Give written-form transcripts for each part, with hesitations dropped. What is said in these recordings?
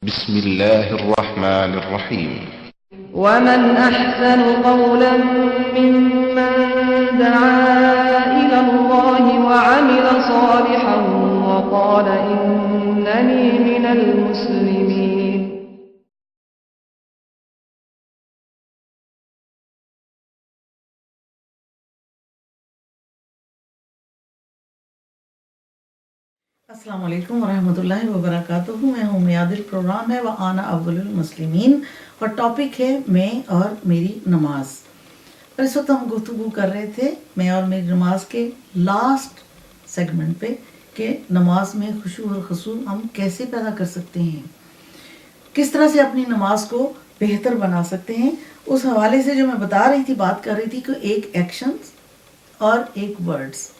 بسم الله الرحمن الرحيم. ومن أحسن قولا ممن دعا إلى الله وعمل صالحا وقال إنني من المسلمين. السلام علیکم ورحمۃ اللہ وبرکاتہ. میں ہوں میادل، پروگرام ہے وَأَنَا أَوَّلُ الْمُسْلِمِينَ اور ٹاپک ہے میں اور میری نماز. اور اس وقت ہم گفتگو کر رہے تھے میں اور میری نماز کے لاسٹ سیگمنٹ پہ کہ نماز میں خشوع اور خضوع ہم کیسے پیدا کر سکتے ہیں، کس طرح سے اپنی نماز کو بہتر بنا سکتے ہیں. اس حوالے سے جو میں بتا رہی تھی، بات کر رہی تھی کہ ایک ایکشنز اور ایک ورڈز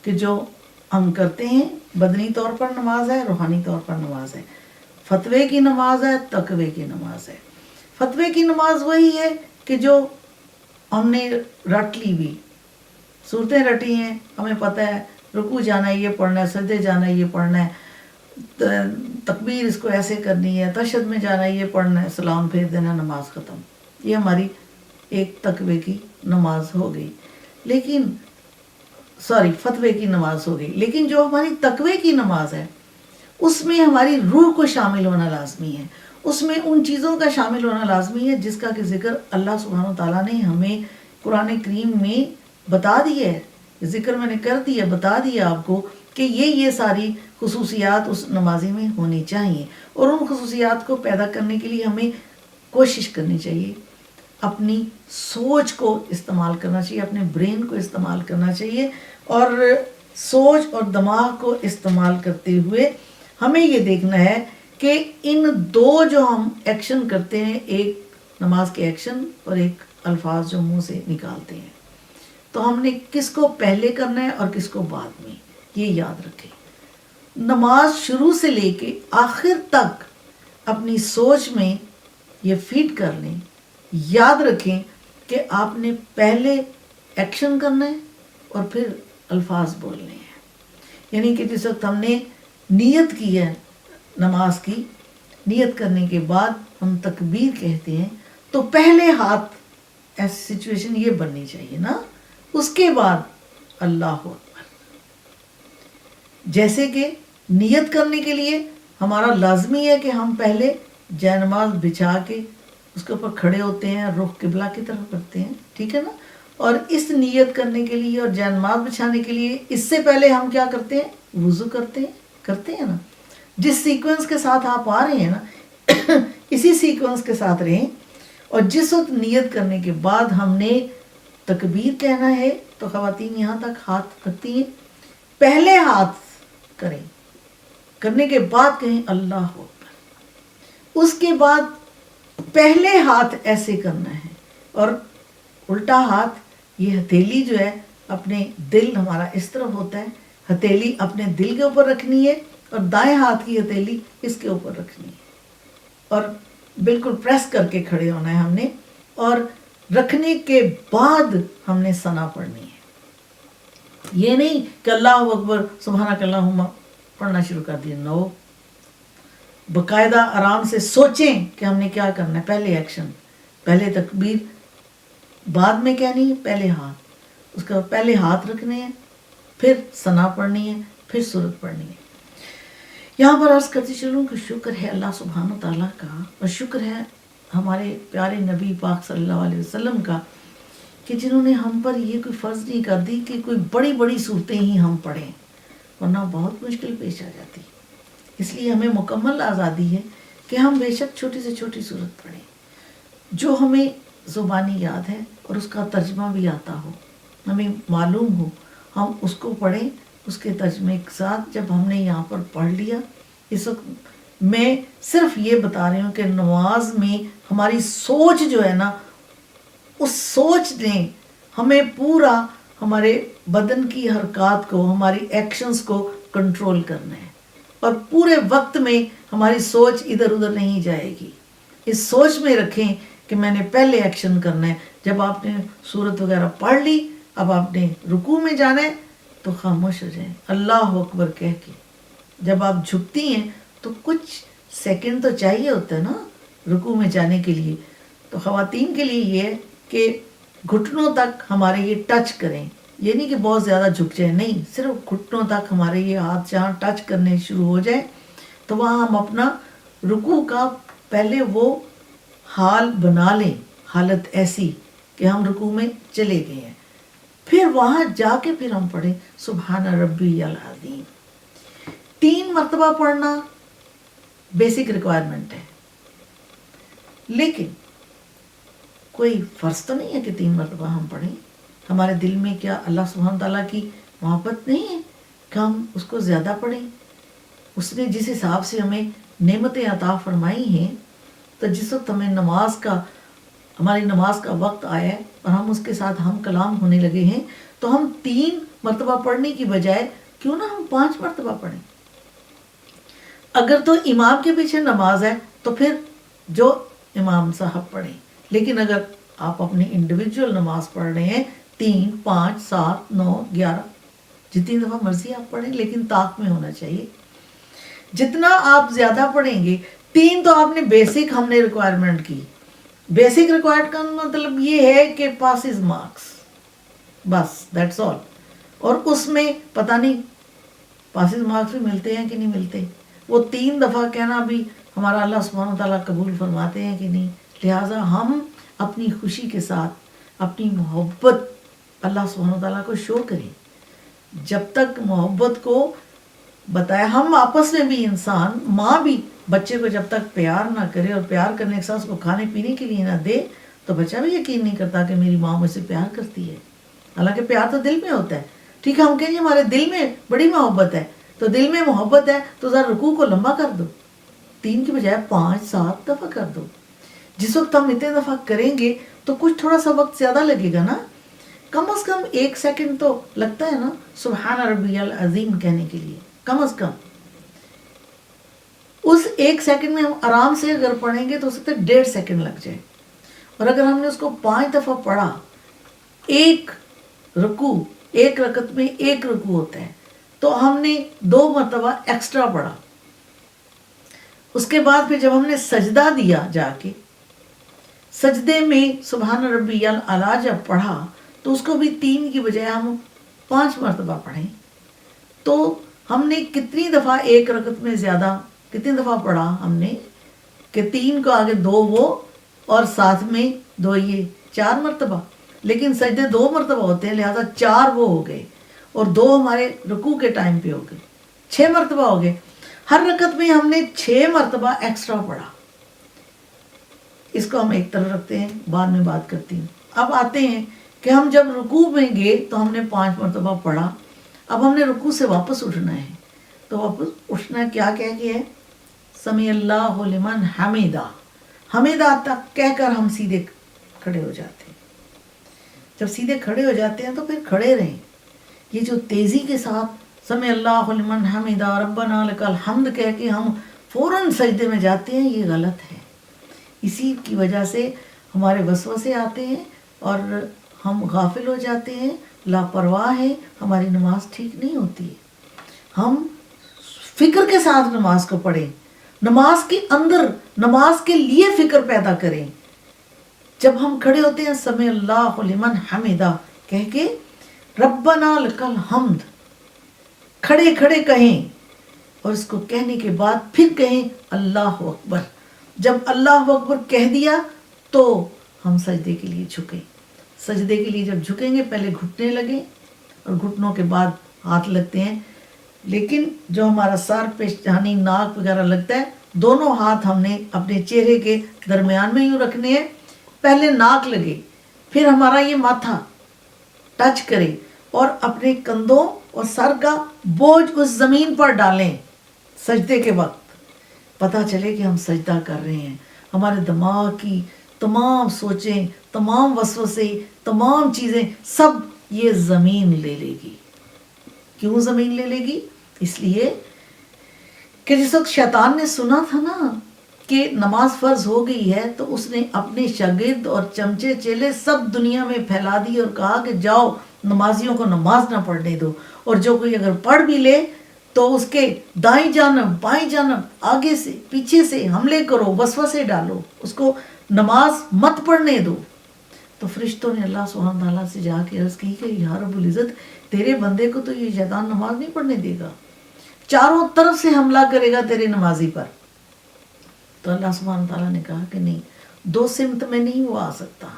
کہ جو ہم کرتے ہیں. بدنی طور پر نماز ہے، روحانی طور پر نماز ہے. فتوے کی نماز ہے، تقوی کی نماز ہے. فتوے کی نماز وہی ہے کہ جو ہم نے رٹ لی ہوئی صورتیں رٹی ہیں، ہمیں پتہ ہے رکوع جانا ہے یہ پڑھنا ہے، سجدے جانا ہے یہ پڑھنا ہے، تکبیر اس کو ایسے کرنی ہے، تشہد میں جانا ہے یہ پڑھنا ہے، سلام پھیر دینا، نماز ختم. یہ ہماری ایک تقوی کی نماز ہو گئی. لیکن فتوے کی نماز ہو گئی. لیکن جو ہماری تقوی کی نماز ہے اس میں ہماری روح کو شامل ہونا لازمی ہے، اس میں ان چیزوں کا شامل ہونا لازمی ہے جس کا کہ ذکر اللہ سبحانہ و تعالیٰ نے ہمیں قرآن کریم میں بتا دیا ہے. ذکر میں نے کر دیا، بتا دیا آپ کو کہ یہ ساری خصوصیات اس نمازی میں ہونی چاہیے. اور ان خصوصیات کو پیدا کرنے کے لیے ہمیں کوشش کرنی چاہیے، اپنی سوچ کو استعمال کرنا چاہیے، اپنے برین کو استعمال کرنا چاہیے. اور سوچ اور دماغ کو استعمال کرتے ہوئے ہمیں یہ دیکھنا ہے کہ ان دو جو ہم ایکشن کرتے ہیں، ایک نماز کے ایکشن اور ایک الفاظ جو منہ سے نکالتے ہیں، تو ہم نے کس کو پہلے کرنا ہے اور کس کو بعد میں. یہ یاد رکھیں. نماز شروع سے لے کے آخر تک اپنی سوچ میں یہ فیڈ کر لیں. یاد رکھیں کہ آپ نے پہلے ایکشن کرنا ہے اور پھر الفاظ بولنے ہیں. یعنی کہ جس وقت ہم نے نیت کی ہے نماز کی، نیت کرنے کے بعد ہم تکبیر کہتے ہیں تو پہلے ہاتھ، ایسی سچویشن یہ بننی چاہیے نا، اس کے بعد اللہ اکبر. جیسے کہ نیت کرنے کے لیے ہمارا لازمی ہے کہ ہم پہلے جے نماز بچھا کے اس کے اوپر کھڑے ہوتے ہیں، رخ قبلہ کی طرف کرتے ہیں، ٹھیک ہے نا. اور اس نیت کرنے کے لیے اور جے نماز بچھانے کے لیے اس سے پہلے ہم کیا کرتے ہیں؟ وضو کرتے ہیں نا. جس سیکوینس کے ساتھ آپ آ رہے ہیں نا اسی سیکوینس کے ساتھ رہیں. اور جس وقت نیت کرنے کے بعد ہم نے تکبیر کہنا ہے تو خواتین یہاں تک ہاتھ رکھتی ہیں، پہلے ہاتھ کریں، کرنے کے بعد کہیں اللہ اکبر. اس کے بعد پہلے ہاتھ ایسے کرنا ہے اور الٹا ہاتھ، یہ ہتھیلی جو ہے اپنے دل، ہمارا اس طرف ہوتا ہے، ہتھیلی اپنے دل کے اوپر رکھنی ہے اور دائیں ہاتھ کی ہتھیلی اس کے اوپر رکھنی ہے اور بالکل پریس کر کے کھڑے ہونا ہے ہم نے. اور رکھنے کے بعد ہم نے ثنا پڑھنی ہے. یہ نہیں کہ اللہ اکبر سبحانک اللہم پڑھنا شروع کر دیا. نو، باقاعدہ آرام سے سوچیں کہ ہم نے کیا کرنا ہے. پہلے ایکشن، پہلے تکبیر، بعد میں کہنی ہے پہلے ہاتھ، اس کا پہلے ہاتھ رکھنے ہیں، پھر ثنا پڑھنی ہے، پھر سورت پڑھنی ہے. یہاں پر عرض کرتی چلوں کہ شکر ہے اللہ سبحانہ تعالیٰ کا، اور شکر ہے ہمارے پیارے نبی پاک صلی اللہ علیہ وسلم کا کہ جنہوں نے ہم پر یہ کوئی فرض نہیں کر دی کہ کوئی بڑی بڑی صورتیں ہی ہم پڑھیں، ورنہ بہت مشکل پیش آ جاتی. اس لیے ہمیں مکمل آزادی ہے کہ ہم بے شک چھوٹی سے چھوٹی صورت پڑھیں جو ہمیں زبانی یاد ہے اور اس کا ترجمہ بھی آتا ہو، ہمیں معلوم ہو، ہم اس کو پڑھیں اس کے ترجمے کے ساتھ. جب ہم نے یہاں پر پڑھ لیا، اس وقت میں صرف یہ بتا رہی ہوں کہ نماز میں ہماری سوچ جو ہے نا، اس سوچ نے ہمیں پورا ہمارے بدن کی حرکات کو، ہماری ایکشنز کو کنٹرول کرنا ہے. اور پورے وقت میں ہماری سوچ ادھر ادھر نہیں جائے گی. اس سوچ میں رکھیں کہ میں نے پہلے ایکشن کرنا ہے. جب آپ نے سورت وغیرہ پڑھ لی، اب آپ نے رکوع میں جانا ہے تو خاموش ہو جائیں اللہ اکبر کہہ کے. جب آپ جھکتی ہیں تو کچھ سیکنڈ تو چاہیے ہوتا ہے نا رکوع میں جانے کے لیے. تو خواتین کے لیے یہ ہے کہ گھٹنوں تک ہمارے یہ ٹچ کریں، یہ نہیں کہ بہت زیادہ جھک جائیں، نہیں، صرف گھٹنوں تک ہمارے یہ ہاتھ جہاں ٹچ کرنے شروع ہو جائیں تو وہاں ہم اپنا رکوع کا پہلے وہ حال بنا لیں، حالت ایسی کہ ہم رکوع میں چلے گئے ہیں. پھر وہاں جا کے پھر ہم پڑھیں سبحان ربی العظیم. 3 مرتبہ پڑھنا بیسک ریکوائرمنٹ ہے، لیکن کوئی فرض تو نہیں ہے کہ 3 مرتبہ ہم پڑھیں. ہمارے دل میں کیا اللہ سبحانہ تعالیٰ کی محبت نہیں ہے کہ ہم اس کو زیادہ پڑھیں؟ اس نے جس حساب سے ہمیں نعمتیں عطا فرمائی ہیں، تو جس وقت ہماری نماز کا وقت آیا ہے اور ہم اس کے ساتھ ہم کلام ہونے لگے ہیں، تو ہم 3 مرتبہ پڑھنے کی بجائے کیوں نہ ہم 5 مرتبہ پڑھیں. اگر تو امام کے پیچھے نماز ہے تو پھر جو امام صاحب پڑھیں، لیکن اگر آپ اپنی انڈیویجول نماز پڑھ رہے ہیں 3 5 7 9 11 جتنی دفعہ مرضی آپ پڑھیں، لیکن طاق میں ہونا چاہیے. جتنا آپ زیادہ پڑھیں گے، 3 تو آپ نے بیسک ہم نے ریکوائرمنٹ کی. بیسک ریکوائرمنٹ کا مطلب یہ ہے کہ پاسز مارکس، بس دیٹس آل. اور اس میں پتہ نہیں پاسز مارکس بھی ملتے ہیں کہ نہیں ملتے. وہ 3 دفعہ کہنا بھی ہمارا اللہ سبحانہ تعالیٰ قبول فرماتے ہیں کہ نہیں. لہٰذا ہم اپنی خوشی کے ساتھ اپنی محبت اللہ سبحانہ تعالیٰ کو شو کریں. جب تک محبت کو بتایا، ہم آپس میں بھی انسان، ماں بھی بچے کو جب تک پیار نہ کرے اور پیار کرنے کے ساتھ اس کو کھانے پینے کے لیے نہ دے تو بچہ بھی یقین نہیں کرتا کہ میری ماں مجھ سے پیار کرتی ہے. حالانکہ پیار تو دل میں ہوتا ہے. ٹھیک ہے، ہم کہیں گے ہمارے دل میں بڑی محبت ہے، تو دل میں محبت ہے تو ذرا رکوع کو لمبا کر دو، 3 کی بجائے 5 7 دفعہ کر دو. جس وقت ہم اتنے دفعہ کریں گے تو کچھ تھوڑا سا وقت زیادہ لگے گا نا، کم از کم 1 سیکنڈ تو لگتا ہے نا سبحان ربی العظیم کہنے کے لیے. کم از کم اس 1 سیکنڈ میں ہم آرام سے اگر پڑھیں گے تو اس سے 1.5 سیکنڈ لگ جائے. اور اگر ہم نے اس کو 5 دفعہ پڑھا، ایک رکعت میں 1 رکوع ہوتا ہے، تو ہم نے 2 مرتبہ ایکسٹرا پڑھا. اس کے بعد پھر جب ہم نے سجدہ دیا، جا کے سجدے میں سبحان ربی الاعلیٰ جب پڑھا تو اس کو بھی 3 کی بجائے ہم 5 مرتبہ پڑھیں. تو ہم نے کتنی دفعہ ایک رکعت میں زیادہ کتنی دفعہ پڑھا ہم نے کہ 3 کو آگے 2 وہ اور ساتھ میں 2 یہ 4 مرتبہ. لیکن سجدے 2 مرتبہ ہوتے ہیں، لہذا 4 وہ ہو گئے اور 2 ہمارے رکوع کے ٹائم پہ ہو گئے، 6 مرتبہ ہو گئے. ہر رکعت میں ہم نے 6 مرتبہ ایکسٹرا پڑھا. اس کو ہم ایک طرف رکھتے ہیں، بعد میں بات کرتی ہوں. اب آتے ہیں کہ ہم جب رکوع میں گئے تو ہم نے 5 مرتبہ پڑھا. اب ہم نے رکوع سے واپس اٹھنا ہے، تو واپس اٹھنا کیا کہہ کے ہے؟ سمیع اللہ لمن حمیدہ، حمیدہ تک کہہ کر ہم سیدھے کھڑے ہو جاتے ہیں. جب سیدھے کھڑے ہو جاتے ہیں تو پھر کھڑے رہیں. یہ جو تیزی کے ساتھ سمیع اللہ لمن حمیدہ ربنا لک الحمد کہہ کے ہم فوراً سجدے میں جاتے ہیں، یہ غلط ہے. اسی کی وجہ سے ہمارے وسوسے آتے ہیں اور ہم غافل ہو جاتے ہیں، لاپرواہ ہیں، ہماری نماز ٹھیک نہیں ہوتی ہے. ہم فکر کے ساتھ نماز کو پڑھیں، نماز کے اندر نماز کے لیے فکر پیدا کریں. جب ہم کھڑے ہوتے ہیں سمیع اللہ لمن حمیدہ کہہ کے ربنا لک الحمد کھڑے کھڑے کہیں، اور اس کو کہنے کے بعد پھر کہیں اللہ اکبر. جب اللہ اکبر کہہ دیا تو ہم سجدے کے لیے جھکیں. سجدے کے لیے جب جھکیں گے پہلے گھٹنے لگیں اور گھٹنوں کے بعد ہاتھ لگتے ہیں. لیکن جو ہمارا سر پیشانی ناک وغیرہ لگتا ہے، دونوں ہاتھ ہم نے اپنے چہرے کے درمیان میں یوں رکھنے ہیں. پہلے ناک لگے، پھر ہمارا یہ ماتھا ٹچ کرے اور اپنے کندھوں اور سر کا بوجھ اس زمین پر ڈالیں. سجدے کے وقت پتہ چلے کہ ہم سجدہ کر رہے ہیں. ہمارے دماغ کی تمام سوچیں، تمام وسوسے، تمام چیزیں سب یہ زمین لے لے گی. کیوں زمین لے لے گی؟ اس لیے کہ جس وقت شیطان نے سنا تھا نا کہ نماز فرض ہو گئی ہے، تو اس نے اپنے شاگرد اور چمچے چیلے سب دنیا میں پھیلا دی اور کہا کہ جاؤ نمازیوں کو نماز نہ پڑھنے دو، اور جو کوئی اگر پڑھ بھی لے تو اس کے دائیں جانب بائیں جانب آگے سے پیچھے سے حملے کرو، وسوسے ڈالو، اس کو نماز مت پڑھنے دو. تو فرشتوں نے اللہ سبحانہ تعالیٰ سے جا کے عرض کی کہ یا رب العزت، تیرے بندے کو تو یہ شیطان نماز نہیں پڑھنے دے گا، چاروں طرف سے حملہ کرے گا تیرے نمازی پر. تو اللہ سبحانہ تعالیٰ نے کہا کہ نہیں، 2 سمت میں نہیں وہ آ سکتا،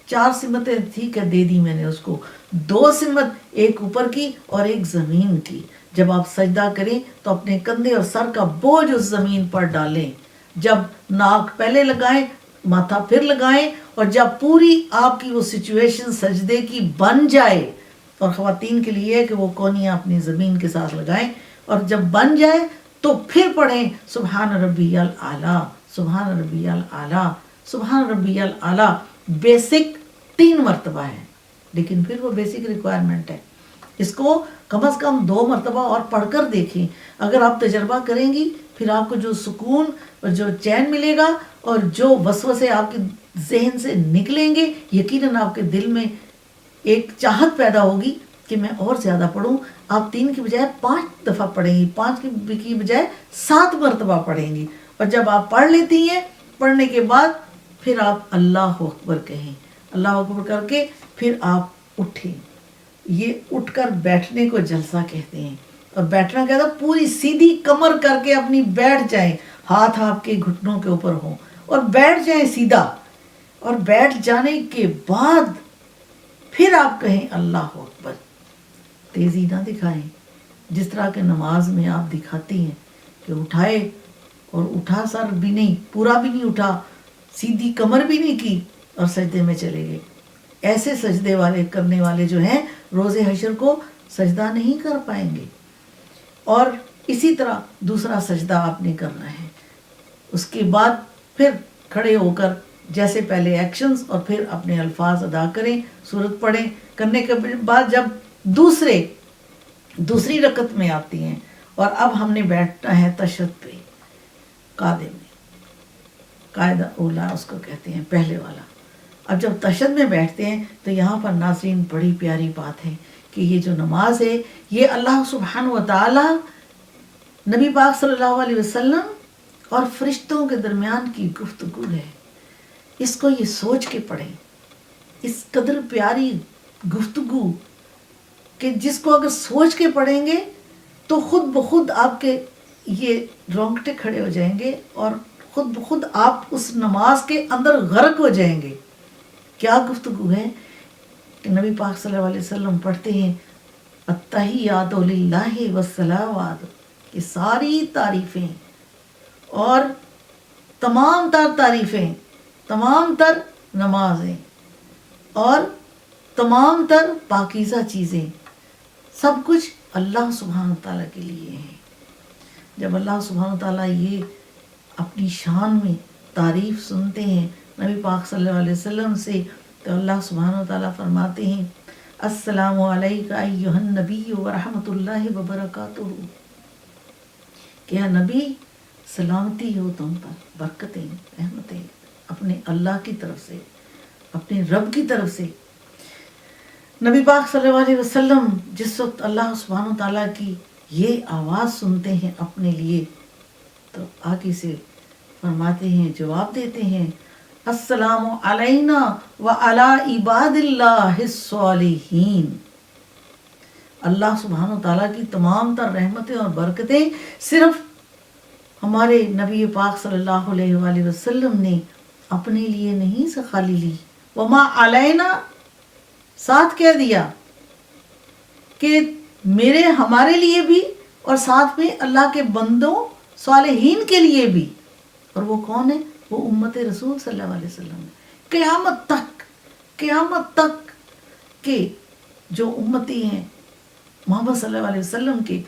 4 سمتیں ٹھیک ہے دے دی میں نے اس کو، 2 سمت، ایک اوپر کی اور ایک زمین کی. جب آپ سجدہ کریں تو اپنے کندھے اور سر کا بوجھ اس زمین پر ڈالیں. جب ناک پہلے لگائیں، ماتھا پھر لگائیں، اور جب پوری آپ کی وہ سچویشن سجدے کی بن جائے، اور خواتین کے لیے کہ وہ کونیاں اپنی زمین کے ساتھ لگائیں، اور جب بن جائے تو پھر پڑھیں سبحان ربی الاعلیٰ، سبحان ربی الاعلیٰ، سبحان ربی الاعلیٰ. بیسک 3 مرتبہ ہے، لیکن پھر وہ بیسک ریکوائرمنٹ ہے. اس کو کم از کم 2 مرتبہ اور پڑھ کر دیکھیں. اگر آپ تجربہ کریں گی، پھر آپ کو جو سکون اور جو چین ملے گا اور جو وسوسے آپ کے ذہن سے نکلیں گے، یقیناً آپ کے دل میں ایک چاہت پیدا ہوگی کہ میں اور زیادہ پڑھوں. آپ 3 کی بجائے 5 دفعہ پڑھیں گی، 5 کی بجائے 7 مرتبہ پڑھیں گی. اور جب آپ پڑھ لیتی ہیں، پڑھنے کے بعد پھر آپ اللہ اکبر کہیں، اللہ اکبر کر کے پھر آپ اٹھیں. یہ اٹھ کر بیٹھنے کو جلسہ کہتے ہیں. اور بیٹھنا کہتا ہے پوری سیدھی کمر کر کے اپنی بیٹھ جائیں، ہاتھ آپ کے گھٹنوں کے اوپر ہوں اور بیٹھ جائیں سیدھا. اور بیٹھ جانے کے بعد پھر آپ کہیں اللہ اکبر. تیزی نہ دکھائیں، جس طرح کے نماز میں آپ دکھاتی ہیں کہ اٹھائے اور اٹھا، سر بھی نہیں، پورا بھی نہیں اٹھا، سیدھی کمر بھی نہیں کی اور سجدے میں چلے گئے. ایسے سجدے والے کرنے والے جو ہیں روز حشر کو سجدہ نہیں کر پائیں گے. اور اسی طرح دوسرا سجدہ آپ نے کرنا ہے. اس کے بعد پھر کھڑے ہو کر جیسے پہلے ایکشنز اور پھر اپنے الفاظ ادا کریں، سورت پڑھیں. کرنے کے بعد جب دوسری رکعت میں آتی ہیں اور اب ہم نے بیٹھنا ہے تشہد پہ، قاعدے میں، قاعدہ اولا اس کو کہتے ہیں، پہلے والا. اب جب تشہد میں بیٹھتے ہیں تو یہاں پر ناظرین بڑی پیاری بات ہے کہ یہ جو نماز ہے یہ اللہ سبحانہ و تعالی، نبی پاک صلی اللہ علیہ وسلم اور فرشتوں کے درمیان کی گفتگو ہے. اس کو یہ سوچ کے پڑھیں، اس قدر پیاری گفتگو کہ جس کو اگر سوچ کے پڑھیں گے تو خود بخود آپ کے یہ رونگٹے کھڑے ہو جائیں گے اور خود بخود آپ اس نماز کے اندر غرق ہو جائیں گے. کیا گفتگو ہے کہ نبی پاک صلی اللہ علیہ وسلم پڑھتے ہیں التحیات للہ والصلوات، یہ ساری تعریفیں اور تمام تر تعریفیں، تمام تر نمازیں اور تمام تر پاکیزہ چیزیں، سب کچھ اللہ سبحانہ تعالیٰ کے لیے ہیں. جب اللہ سبحانہ تعالیٰ یہ اپنی شان میں تعریف سنتے ہیں نبی پاک صلی اللہ علیہ وسلم سے، تو اللہ سبحانہ تعالیٰ فرماتے ہیں السلام علیکہ ایہا النبی ورحمۃ اللہ وبرکاتہ، کہ نبی سلامتی ہو تم پر، برکتیں، رحمتیں اپنے اللہ کی طرف سے، اپنے رب کی طرف سے. نبی پاک صلی اللہ علیہ وسلم جس وقت اللہ سبحانہ تعالیٰ کی یہ آواز سنتے ہیں اپنے لیے، تو آگے سے فرماتے ہیں، جواب دیتے ہیں السلام علینا وعلی عباد اللہ الصالحین. اللہ سبحانہ تعالیٰ کی تمام تر رحمتیں اور برکتیں صرف ہمارے نبی پاک صلی اللہ علیہ وآلہ وسلم نے اپنے لیے نہیں سے خالی لی. وما علینا ساتھ کہہ دیا کہ میرے ہمارے لیے بھی اور ساتھ میں اللہ کے بندوں صالحین کے لیے بھی. اور وہ کون ہے؟ وہ امت رسول صلی اللہ علیہ وسلم ہے. قیامت تک کے جو امتی ہیں محمد صلی اللہ علیہ وسلم کے،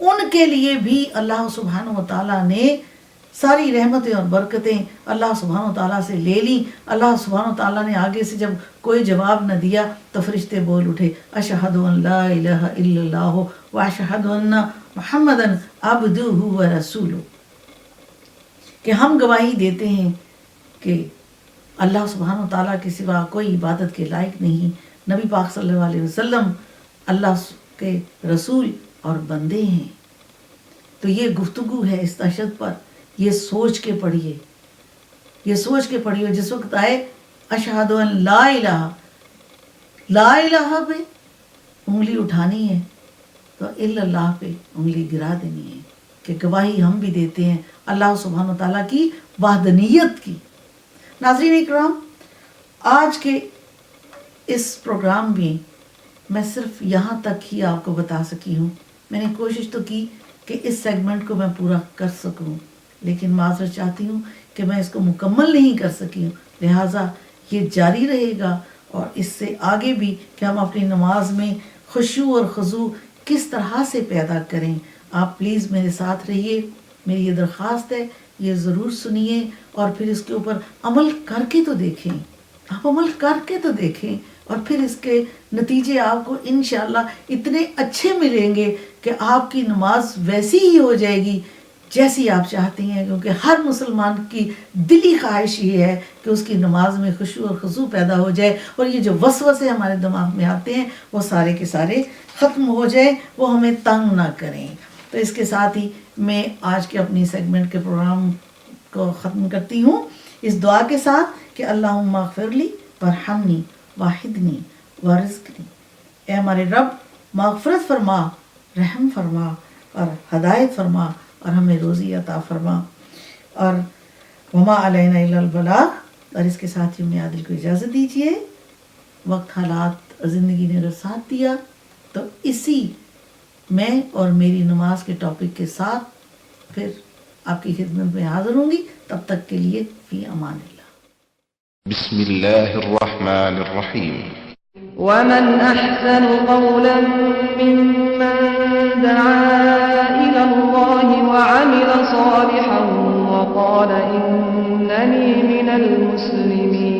ان کے لیے بھی اللہ سبحانہ و تعالیٰ نے ساری رحمتیں اور برکتیں اللہ سبحانہ و تعالیٰ سے لے لی. اللہ سبحانہ و تعالیٰ نے آگے سے جب کوئی جواب نہ دیا تو فرشتے بول اٹھے اشہد ان لا الہ الا اللہ واشہد ان محمدًا عبدہ ورسولہ، کہ ہم گواہی دیتے ہیں کہ اللہ سبحانہ و تعالیٰ کے سوا کوئی عبادت کے لائق نہیں، نبی پاک صلی اللہ علیہ وسلم اللہ کے رسول اور بندے ہیں. تو یہ گفتگو ہے اس نشست پر، یہ سوچ کے پڑھیے، یہ سوچ کے پڑھیے. جس وقت آئے اشہد ان لا الہ، لا الہ پہ انگلی اٹھانی ہے تو الا اللہ پہ انگلی گرا دینی ہے، کہ گواہی ہم بھی دیتے ہیں اللہ سبحانہ وتعالیٰ کی وحدانیت کی. ناظرین اکرام، آج کے اس پروگرام میں صرف یہاں تک ہی آپ کو بتا سکی ہوں. میں نے کوشش تو کی کہ اس سیگمنٹ کو میں پورا کر سکوں، لیکن معذرت چاہتی ہوں کہ میں اس کو مکمل نہیں کر سکی ہوں. لہٰذا یہ جاری رہے گا اور اس سے آگے بھی کہ ہم اپنی نماز میں خشوع اور خضوع کس طرح سے پیدا کریں. آپ پلیز میرے ساتھ رہیے، میری یہ درخواست ہے، یہ ضرور سنیے اور پھر اس کے اوپر عمل کر کے تو دیکھیں. آپ عمل کر کے تو دیکھیں اور پھر اس کے نتیجے آپ کو انشاءاللہ اتنے اچھے ملیں گے کہ آپ کی نماز ویسی ہی ہو جائے گی جیسی آپ چاہتی ہیں، کیونکہ ہر مسلمان کی دلی خواہش یہ ہے کہ اس کی نماز میں خشوع اور خضوع پیدا ہو جائے اور یہ جو وسوسے ہمارے دماغ میں آتے ہیں وہ سارے کے سارے ختم ہو جائیں، وہ ہمیں تنگ نہ کریں. تو اس کے ساتھ ہی میں آج کے اپنی سیگمنٹ کے پروگرام کو ختم کرتی ہوں اس دعا کے ساتھ کہ اللہم اغفر لی وارحمنی واہدنی ورزقنی. اے ہمارے رب مغفرت فرما، رحم فرما اور ہدایت فرما اور ہمیں روزی عطا فرما. اور وما علینا الا البلاغ. اور اس کے ساتھ ہی میں عادل کو اجازت دیجیے. وقت حالات زندگی نے اگر ساتھ دیا تو اسی میں اور میری نماز کے ٹاپک کے ساتھ پھر آپ کی خدمت میں حاضر ہوں گی. تب تک کے لیے فی امان اللہ. بسم اللہ الرحمن الرحیم. ومن أحسن قولا ممن دعا إلى الله وعمل صالحا وقال إنني من المسلمين.